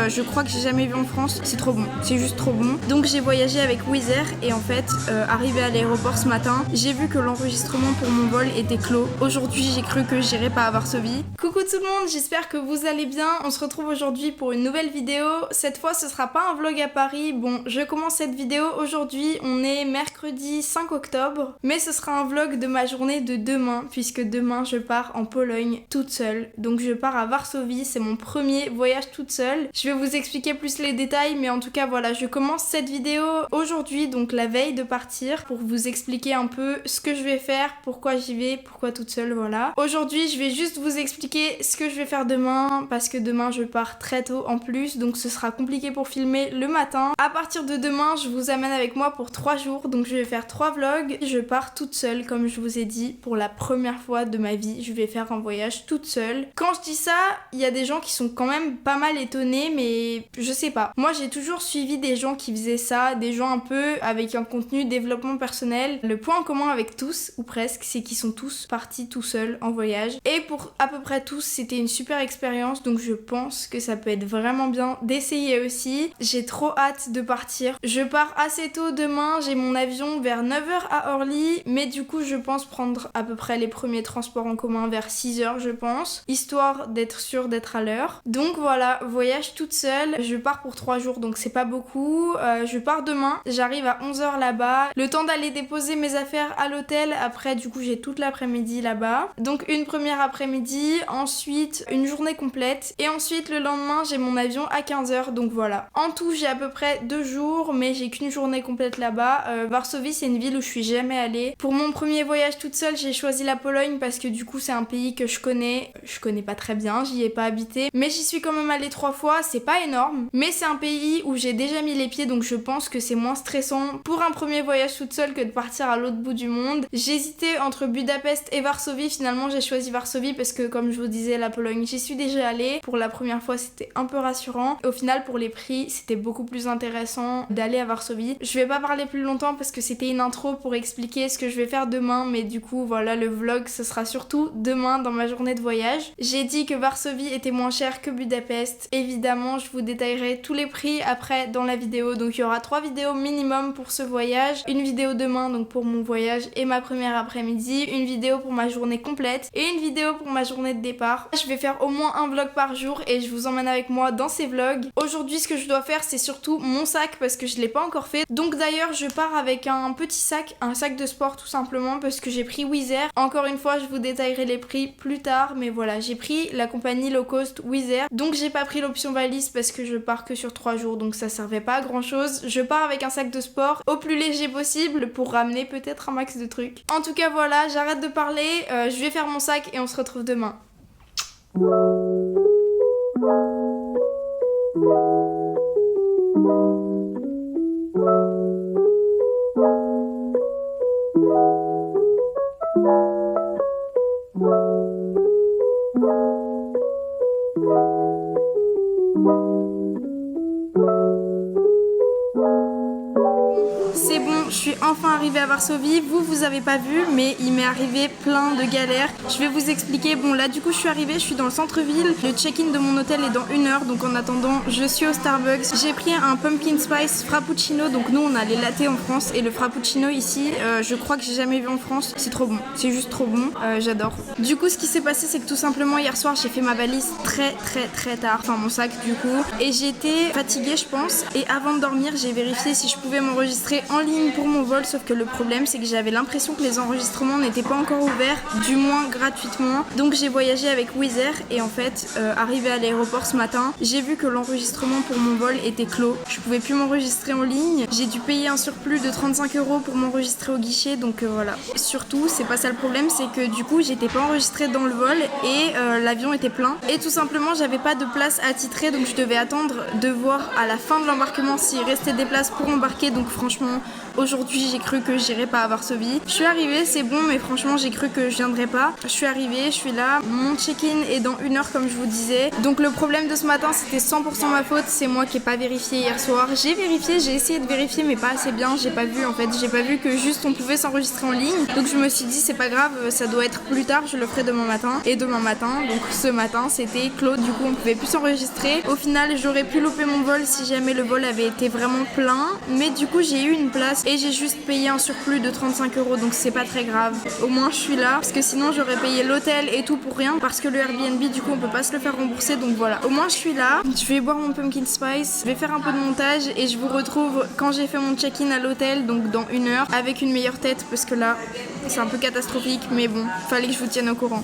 je crois que j'ai jamais vu en France. C'est trop bon, c'est juste trop bon. Donc j'ai voyagé avec Wizz Air et en fait, arrivé à l'aéroport ce matin, j'ai vu que l'enregistrement pour mon vol était clos. Aujourd'hui, j'ai cru que j'irais pas à Varsovie. Coucou tout le monde, j'espère que vous allez bien. On se retrouve aujourd'hui pour une nouvelle vidéo. Cette fois, ce sera pas un vlog à Paris. Bon, je commence cette vidéo aujourd'hui. On est mercredi 5 octobre, mais ce sera un vlog de ma journée de demain, puisque demain je pars en Pologne toute seule. Donc je pars à Varsovie, c'est mon premier voyage toute seule. Je vais vous expliquer plus les détails, mais en tout cas voilà, je commence cette vidéo aujourd'hui, donc la veille de partir, pour vous expliquer un peu ce que je vais faire, pourquoi j'y vais, pourquoi toute seule, voilà. Aujourd'hui, je vais juste vous expliquer ce que je vais faire demain, parce que demain je pars très tôt en plus, donc ce sera compliqué pour filmer le matin. À partir de demain, je vous amène avec moi pour 3 jours, donc je vais faire 3 vlogs. Je pars toute seule, comme je vous ai dit, pour la première fois de ma vie, je vais faire un voyage toute seule. Quand je dis ça, il y a des gens qui sont quand même pas mal étonnés, mais je sais pas. Moi, j'ai toujours suivi des gens qui faisaient ça, des gens un peu avec un contenu développement personnel. Le point en commun avec tous, ou presque, c'est qu'ils sont tous partis tout seuls en voyage. Et pour à peu près tous, c'était une super expérience, donc je pense que ça peut être vraiment bien d'essayer aussi. J'ai trop hâte de partir. Je pars assez tôt demain, j'ai mon avion vers 9h à Orly, mais du coup, je pense prendre à peu près les premiers transports en commun vers 6h, je pense, histoire d'être sûre d'être à l'heure. Donc voilà, voyage toute seule. Je pars pour 3 jours, donc c'est pas beaucoup. Je pars demain, j'arrive à 11h là-bas. Le temps d'aller déposer mes affaires à l'hôtel. Après, du coup, j'ai toute l'après-midi là-bas. Donc une première après-midi, ensuite une journée complète. Et ensuite, le lendemain, j'ai mon avion à 15h, donc voilà. En tout, j'ai à peu près 2 jours, mais j'ai qu'une journée complète là-bas. Varsovie, c'est une ville où je suis jamais allée. Pour mon premier voyage toute seule, j'ai choisi la Pologne parce que du coup, c'est un pays que je connais. Je connais pas très bien, j'y ai pas habité, mais j'y suis quand même allée 3 fois. C'est pas énorme, mais c'est un pays où j'ai déjà mis les pieds, donc je pense que c'est moins stressant pour un premier voyage toute seule que de partir à l'autre bout du monde. J'hésitais entre Budapest et Varsovie. Finalement, j'ai choisi Varsovie parce que, comme je vous disais, la Pologne, j'y suis déjà allée. Pour la première fois, c'était un peu rassurant. Au final, pour les prix, c'était beaucoup plus intéressant d'aller à Varsovie. Je vais pas parler plus longtemps parce que c'était une intro pour expliquer ce que je vais faire demain, mais du coup, voilà, le vlog, ce sera surtout demain dans ma journée de voyage. J'ai dit que Varsovie était moins cher que Budapest. Évidemment, je vous détaillerai tous les prix après dans la vidéo. Donc il y aura 3 vidéos minimum pour ce voyage. Une vidéo demain, donc pour mon voyage et ma première après-midi. Une vidéo pour ma journée complète. Et une vidéo pour ma journée de départ. Je vais faire au moins un vlog par jour et je vous emmène avec moi dans ces vlogs. Aujourd'hui, ce que je dois faire, c'est surtout mon sac parce que je l'ai pas encore fait. Donc d'ailleurs, je pars avec un petit sac, un sac de sport tout simplement parce que j'ai pris Wizz Air. Encore une fois, je vous détaillerai les prix plus tard, mais voilà, j'ai pris la compagnie low cost Wizz Air. Donc j'ai pas pris l'option valise parce que je pars que sur 3 jours, donc ça servait pas à grand chose. Je pars avec un sac de sport au plus léger possible pour ramener peut-être un max de trucs. En tout cas voilà, j'arrête de parler, je vais faire mon sac et on se retrouve demain. C'est bon, je suis enfin arrivée à Varsovie. Vous avez pas vu, mais il m'est arrivé plein de galères. Je vais vous expliquer. Bon, là, du coup, je suis arrivée, je suis dans le centre-ville. Le check-in de mon hôtel est dans 1 heure, donc en attendant, je suis au Starbucks. J'ai pris un pumpkin spice frappuccino. Donc nous, on a les lattés en France et le frappuccino ici, je crois que j'ai jamais vu en France. C'est trop bon, c'est juste trop bon. J'adore. Du coup, ce qui s'est passé, c'est que tout simplement hier soir, j'ai fait ma valise très tard. Enfin, mon sac, du coup. Et j'étais fatiguée, je pense. Et avant de dormir, j'ai vérifié si je pouvais m'enregistrer en ligne pour mon vol, sauf que le problème c'est que j'avais l'impression que les enregistrements n'étaient pas encore ouverts, du moins gratuitement. Donc j'ai voyagé avec Wizz Air et en fait, arrivé à l'aéroport ce matin, j'ai vu que l'enregistrement pour mon vol était clos. Je pouvais plus m'enregistrer en ligne, j'ai dû payer un surplus de 35 € pour m'enregistrer au guichet, donc voilà. Surtout, c'est pas ça le problème, c'est que du coup j'étais pas enregistrée dans le vol et l'avion était plein. Et tout simplement, j'avais pas de place attitrée, donc je devais attendre de voir à la fin de l'embarquement s'il restait des places pour embarquer. Donc franchement, aujourd'hui j'ai cru que j'irais pas à Varsovie. Je suis arrivée, c'est bon, mais franchement j'ai cru que je viendrais pas. Je suis arrivée, je suis là, mon check-in est dans 1 heure comme je vous disais. Donc le problème de ce matin c'était 100% ma faute, c'est moi qui ai pas vérifié hier soir. J'ai vérifié, j'ai essayé de vérifier mais pas assez bien, j'ai pas vu en fait, j'ai pas vu que juste on pouvait s'enregistrer en ligne. Donc je me suis dit c'est pas grave, ça doit être plus tard, je le ferai demain matin. Et demain matin, donc ce matin c'était clos, du coup on pouvait plus s'enregistrer. Au final j'aurais pu louper mon vol si jamais le vol avait été vraiment plein, mais du coup j'ai eu une place et j'ai juste payé un surplus de 35 €, donc c'est pas très grave. Au moins je suis là, parce que sinon j'aurais payé l'hôtel et tout pour rien, parce que le Airbnb du coup on peut pas se le faire rembourser, donc voilà. Au moins je suis là, je vais boire mon pumpkin spice, je vais faire un peu de montage et je vous retrouve quand j'ai fait mon check-in à l'hôtel, donc dans 1 heure, avec une meilleure tête, parce que là c'est un peu catastrophique, mais bon, fallait que je vous tienne au courant.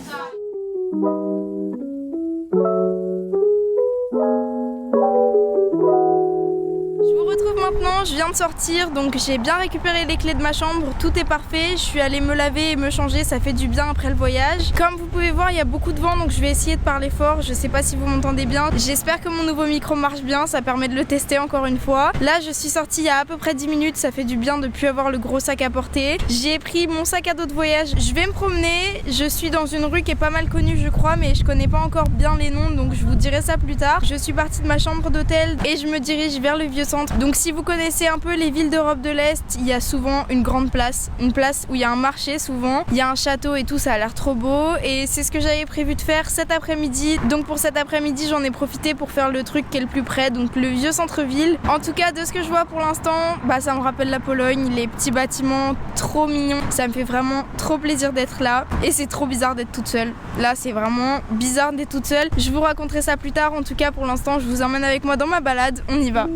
Maintenant, je viens de sortir, donc j'ai bien récupéré les clés de ma chambre, tout est parfait, je suis allée me laver et me changer, ça fait du bien après le voyage. Comme vous pouvez voir, il y a beaucoup de vent, donc je vais essayer de parler fort, je sais pas si vous m'entendez bien. J'espère que mon nouveau micro marche bien, ça permet de le tester encore une fois. Là, je suis sortie il y a à peu près 10 minutes, ça fait du bien de plus avoir le gros sac à porter. J'ai pris mon sac à dos de voyage, je vais me promener, je suis dans une rue qui est pas mal connue je crois, mais je connais pas encore bien les noms, donc je vous dirai ça plus tard. Je suis partie de ma chambre d'hôtel et je me dirige vers le vieux centre. Donc si vous connaissez un peu les villes d'Europe de l'Est, il y a souvent une grande place, une place où il y a un marché souvent, il y a un château et tout, ça a l'air trop beau et c'est ce que j'avais prévu de faire cet après-midi. Donc pour cet après-midi, j'en ai profité pour faire le truc qui est le plus près, donc le vieux centre-ville. En tout cas, de ce que je vois pour l'instant, ça me rappelle la Pologne, les petits bâtiments trop mignons. Ça me fait vraiment trop plaisir d'être là et c'est trop bizarre d'être toute seule. Là, c'est vraiment bizarre d'être toute seule. Je vous raconterai ça plus tard. En tout cas, pour l'instant, je vous emmène avec moi dans ma balade. On y va.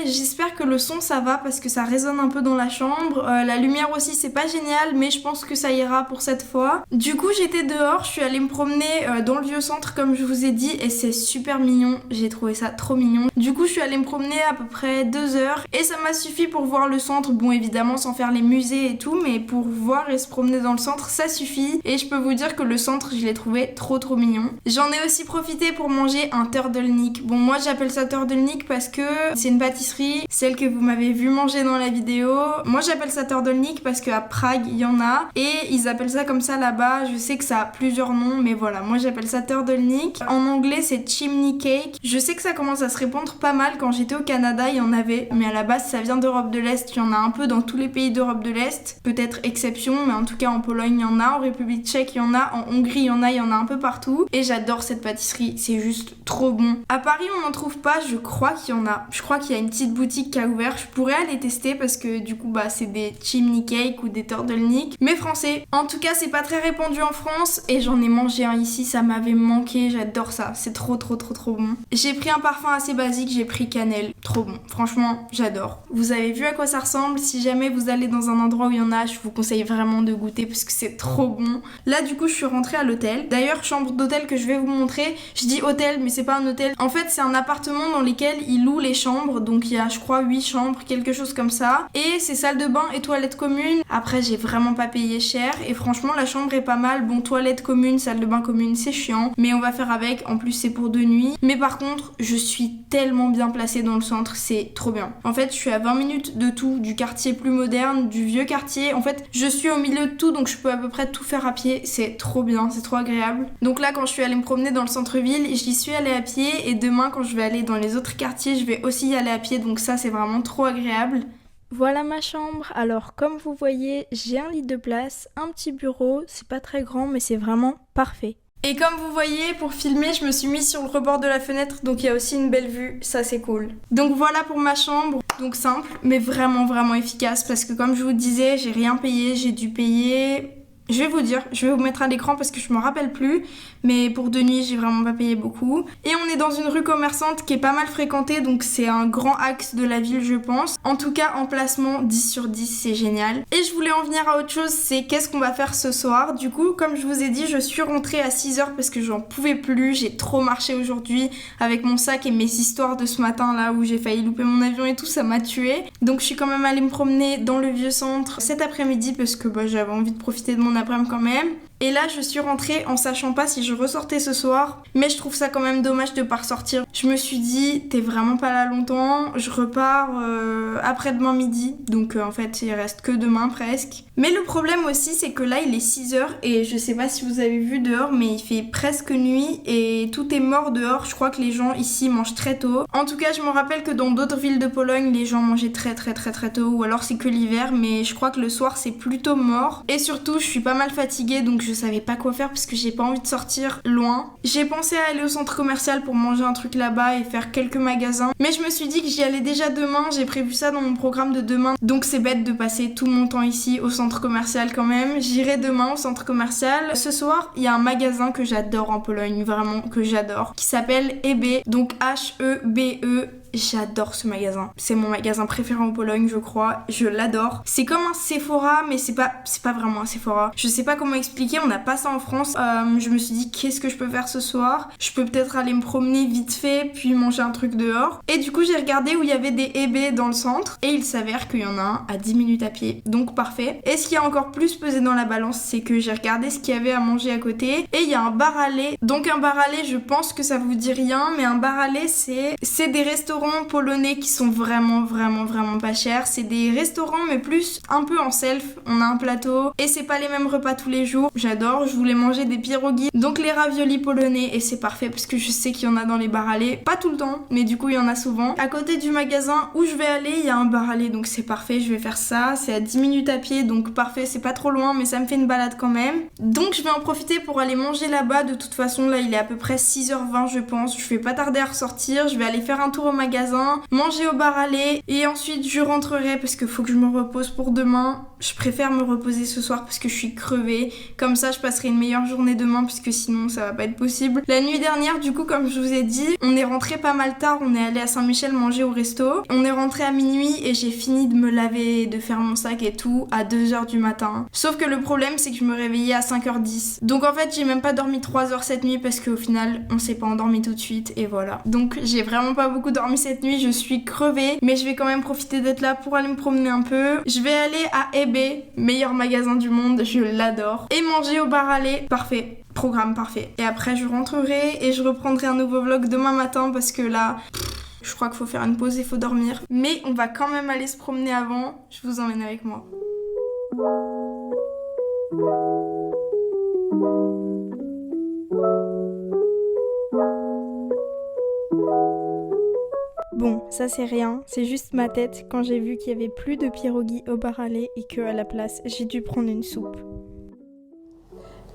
J'espère que le son ça va parce que ça résonne un peu dans la chambre. La lumière aussi c'est pas génial, mais je pense que ça ira pour cette fois. Du coup j'étais dehors, je suis allée me promener dans le vieux centre comme je vous ai dit et c'est super mignon, j'ai trouvé ça trop mignon. Du coup je suis allée me promener à peu près 2 heures et ça m'a suffi pour voir le centre. Bon évidemment sans faire les musées et tout, mais pour voir et se promener dans le centre ça suffit. Et je peux vous dire que le centre je l'ai trouvé trop mignon. J'en ai aussi profité pour manger un turtleneck. Bon moi j'appelle ça turtleneck parce que c'est une pâtisserie, celle que vous m'avez vu manger dans la vidéo. Moi j'appelle ça turtleneck parce qu'à Prague il y en a et ils appellent ça comme ça là-bas. Je sais que ça a plusieurs noms mais voilà, moi j'appelle ça turtleneck. En anglais c'est chimney cake. Je sais que ça commence à se répandre pas mal. Quand j'étais au Canada il y en avait, mais à la base ça vient d'Europe de l'Est. Il y en a un peu dans tous les pays d'Europe de l'Est, peut-être exception, mais en tout cas en Pologne il y en a, en République tchèque il y en a, en Hongrie il y en a un peu partout et j'adore cette pâtisserie, c'est juste trop bon. À Paris on n'en trouve pas, je crois qu'il y en a. Je crois qu'il y a une petite boutique qui a ouvert, je pourrais aller tester parce que du coup c'est des chimney cake ou des turtleneck mais français. En tout cas c'est pas très répandu en France et j'en ai mangé un ici, ça m'avait manqué, j'adore ça, c'est trop bon. J'ai pris un parfum assez basique, j'ai pris cannelle, trop bon, franchement j'adore. Vous avez vu à quoi ça ressemble, si jamais vous allez dans un endroit où il y en a, je vous conseille vraiment de goûter parce que c'est trop bon. Là du coup je suis rentrée à l'hôtel, d'ailleurs chambre d'hôtel que je vais vous montrer, je dis hôtel mais c'est pas un hôtel, en fait c'est un appartement dans lequel ils louent les chambres, donc il y a je crois crois 8 chambres, quelque chose comme ça. Et c'est salle de bain et toilette commune. Après j'ai vraiment pas payé cher et franchement la chambre est pas mal. Bon, toilette commune, salle de bain commune, c'est chiant, mais on va faire avec. En plus c'est pour 2 nuits. Mais par contre je suis tellement bien placée dans le centre, c'est trop bien. En fait je suis à 20 minutes de tout, du quartier plus moderne, du vieux quartier. En fait je suis au milieu de tout, donc je peux à peu près tout faire à pied. C'est trop bien, c'est trop agréable. Donc là quand je suis allée me promener dans le centre-ville, j'y suis allée à pied et demain quand je vais aller dans les autres quartiers, je vais aussi y aller à pied, donc ça c'est vraiment trop agréable. Voilà ma chambre. Alors comme vous voyez, j'ai un lit de place, un petit bureau, c'est pas très grand mais c'est vraiment parfait. Et comme vous voyez, pour filmer, je me suis mise sur le rebord de la fenêtre, donc il y a aussi une belle vue, ça c'est cool. Donc voilà pour ma chambre, donc simple, mais vraiment efficace, parce que comme je vous disais, j'ai rien payé, j'ai dû payer... Je vais vous dire, je vais vous mettre à l'écran parce que je me rappelle plus, mais pour 2 nuits, j'ai vraiment pas payé beaucoup. Et on est dans une rue commerçante qui est pas mal fréquentée, donc c'est un grand axe de la ville, je pense. En tout cas, emplacement 10 sur 10, c'est génial. Et je voulais en venir à autre chose, c'est qu'est-ce qu'on va faire ce soir. Du coup, comme je vous ai dit, je suis rentrée à 6h parce que j'en pouvais plus, j'ai trop marché aujourd'hui avec mon sac et mes histoires de ce matin là où j'ai failli louper mon avion et tout, ça m'a tuée. Donc je suis quand même allée me promener dans le vieux centre cet après-midi parce que j'avais envie de profiter de mon après-midi quand même. Et là, je suis rentrée en sachant pas si je ressortais ce soir, mais je trouve ça quand même dommage de pas ressortir. Je me suis dit, t'es vraiment pas là longtemps, je repars après-demain midi, donc en fait, il reste que demain presque. Mais le problème aussi, c'est que là, il est 6h et je sais pas si vous avez vu dehors, mais il fait presque nuit et tout est mort dehors. Je crois que les gens ici mangent très tôt. En tout cas, je me rappelle que dans d'autres villes de Pologne, les gens mangeaient très tôt, ou alors c'est que l'hiver, mais je crois que le soir, c'est plutôt mort. Et surtout, je suis pas mal fatiguée, donc je savais pas quoi faire parce que j'ai pas envie de sortir loin. J'ai pensé à aller au centre commercial pour manger un truc là-bas et faire quelques magasins, mais je me suis dit que j'y allais déjà demain, j'ai prévu ça dans mon programme de demain, donc c'est bête de passer tout mon temps ici au centre commercial quand même. J'irai demain au centre commercial. Ce soir, il y a un magasin que j'adore en Pologne, vraiment que j'adore, qui s'appelle EB, donc H-E-B-E. J'adore ce magasin. C'est mon magasin préféré en Pologne, je crois. Je l'adore. C'est comme un Sephora, mais c'est pas vraiment un Sephora. Je sais pas comment expliquer, on n'a pas ça en France. Je me suis dit, qu'est-ce que je peux faire ce soir? Je peux peut-être aller me promener vite fait, puis manger un truc dehors. Et du coup, j'ai regardé où il y avait des EB dans le centre. Et il s'avère qu'il y en a un à 10 minutes à pied. Donc parfait. Et ce qui a encore plus pesé dans la balance, c'est que j'ai regardé ce qu'il y avait à manger à côté. Et il y a un bar à lait. Donc un bar à lait, je pense que ça vous dit rien, mais un bar à lait, c'est des restaurants polonais qui sont vraiment pas chers. C'est des restaurants mais plus un peu en self. On a un plateau et c'est pas les mêmes repas tous les jours. J'adore, je voulais manger des pierogi, donc les raviolis polonais, et c'est parfait parce que je sais qu'il y en a dans les bars à lait. Pas tout le temps, mais du coup il y en a souvent. À côté du magasin où je vais aller, il y a un bar à lait, donc c'est parfait, je vais faire ça. C'est à 10 minutes à pied, donc parfait, c'est pas trop loin, mais ça me fait une balade quand même. Donc je vais en profiter pour aller manger là-bas. De toute façon, là il est à peu près 6h20 je pense. Je vais pas tarder à ressortir, je vais aller faire un tour au magasin, manger au bar à lait et ensuite je rentrerai parce qu'il faut que je me repose pour demain. Je préfère me reposer ce soir parce que je suis crevée. Comme ça, je passerai une meilleure journée demain parce que sinon, ça va pas être possible. La nuit dernière, du coup, comme je vous ai dit, on est rentré pas mal tard. On est allé à Saint-Michel manger au resto. On est rentré à minuit et j'ai fini de me laver, de faire mon sac et tout à 2h du matin. Sauf que le problème, c'est que je me réveillais à 5h10. Donc en fait, j'ai même pas dormi 3 heures cette nuit parce qu'au final, on s'est pas endormi tout de suite et voilà. Donc j'ai vraiment pas beaucoup dormi cette nuit. Je suis crevée, mais je vais quand même profiter d'être là pour aller me promener un peu. Je vais aller à EB, meilleur magasin du monde, je l'adore. Et manger au bar à lait, parfait. Programme parfait. Et après, je rentrerai et je reprendrai un nouveau vlog demain matin parce que là, je crois qu'il faut faire une pause, il faut dormir. Mais on va quand même aller se promener avant. Je vous emmène avec moi. Bon, ça c'est rien, c'est juste ma tête quand j'ai vu qu'il y avait plus de pierogi au bar à lait et qu'à la place, j'ai dû prendre une soupe.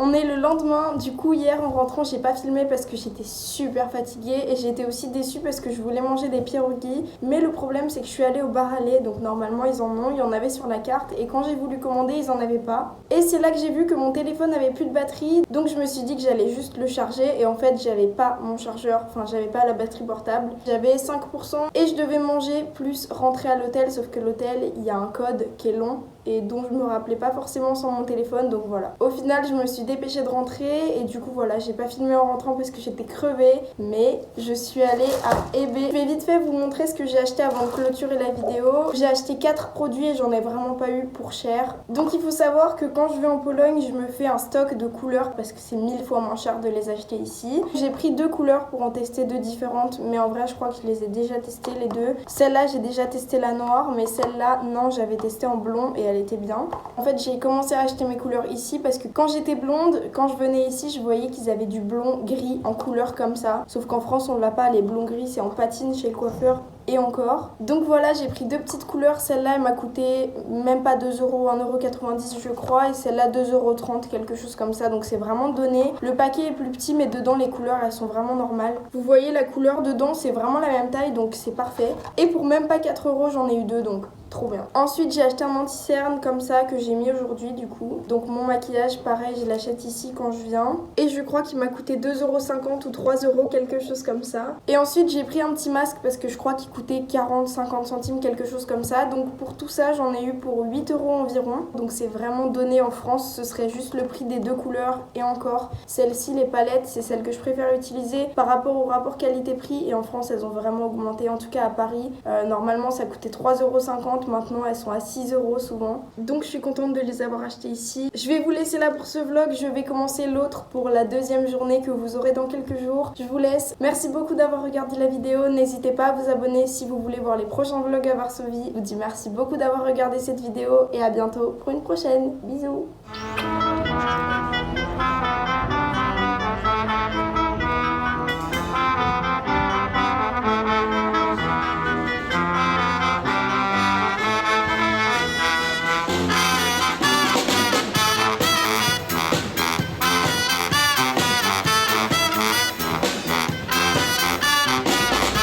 On est le lendemain, du coup hier en rentrant j'ai pas filmé parce que j'étais super fatiguée et j'étais aussi déçue parce que je voulais manger des pierogi, mais le problème c'est que je suis allée au bar à lait, donc normalement ils en ont, il y en avait sur la carte et quand j'ai voulu commander ils en avaient pas. Et c'est là que j'ai vu que mon téléphone avait plus de batterie, donc je me suis dit que j'allais juste le charger et en fait j'avais pas mon chargeur, enfin j'avais pas la batterie portable, j'avais 5% et je devais manger plus rentrer à l'hôtel, sauf que l'hôtel il y a un code qui est long. et dont je me rappelais pas forcément sans mon téléphone, donc voilà. Au final, je me suis dépêchée de rentrer et du coup voilà, j'ai pas filmé en rentrant parce que j'étais crevée, mais je suis allée à eBay. Je vais vite fait vous montrer ce que j'ai acheté avant de clôturer la vidéo. J'ai acheté 4 produits et j'en ai vraiment pas eu pour cher. Donc il faut savoir que quand je vais en Pologne, je me fais un stock de couleurs parce que c'est 1000 fois moins cher de les acheter ici. J'ai pris 2 couleurs pour en tester 2 différentes, mais en vrai je crois que je les ai déjà testées les deux. Celle-là j'ai déjà testé la noire, mais celle-là non, j'avais testé en blond et elle était bien. En fait j'ai commencé à acheter mes couleurs ici parce que quand j'étais blonde, quand je venais ici, je voyais qu'ils avaient du blond gris en couleur comme ça. Sauf qu'en France on l'a pas, les blonds gris c'est en patine chez le coiffeur. Et encore. Donc voilà, j'ai pris 2 petites couleurs. Celle-là, elle m'a coûté même pas 2 euros, 1,90 € je crois. Et celle-là, 2,30 €, quelque chose comme ça. Donc c'est vraiment donné. Le paquet est plus petit, mais dedans, les couleurs, elles sont vraiment normales. Vous voyez, la couleur dedans, c'est vraiment la même taille, donc c'est parfait. Et pour même pas 4 €, j'en ai eu 2, donc trop bien. Ensuite, j'ai acheté un anti-cerne comme ça que j'ai mis aujourd'hui du coup. Donc mon maquillage, pareil, je l'achète ici quand je viens. Et je crois qu'il m'a coûté 2,50 € ou 3 €, quelque chose comme ça. Et ensuite, j'ai pris un petit masque parce que je crois qu'il coûtait 40-50 centimes, quelque chose comme ça. Donc pour tout ça, j'en ai eu pour 8 € environ. Donc c'est vraiment donné en France. Ce serait juste le prix des 2 couleurs. Et encore, celle-ci, les palettes, c'est celle que je préfère utiliser par rapport au rapport qualité-prix. Et en France, elles ont vraiment augmenté. En tout cas à Paris, normalement, ça coûtait 3,50 €. Maintenant elles sont à 6 € souvent, donc je suis contente de les avoir achetées ici. Je vais vous laisser là pour ce vlog, je vais commencer l'autre pour la deuxième journée que vous aurez dans quelques jours. Je vous laisse, merci beaucoup d'avoir regardé la vidéo, n'hésitez pas à vous abonner si vous voulez voir les prochains vlogs à Varsovie. Je vous dis merci beaucoup d'avoir regardé cette vidéo et à bientôt pour une prochaine, bisous.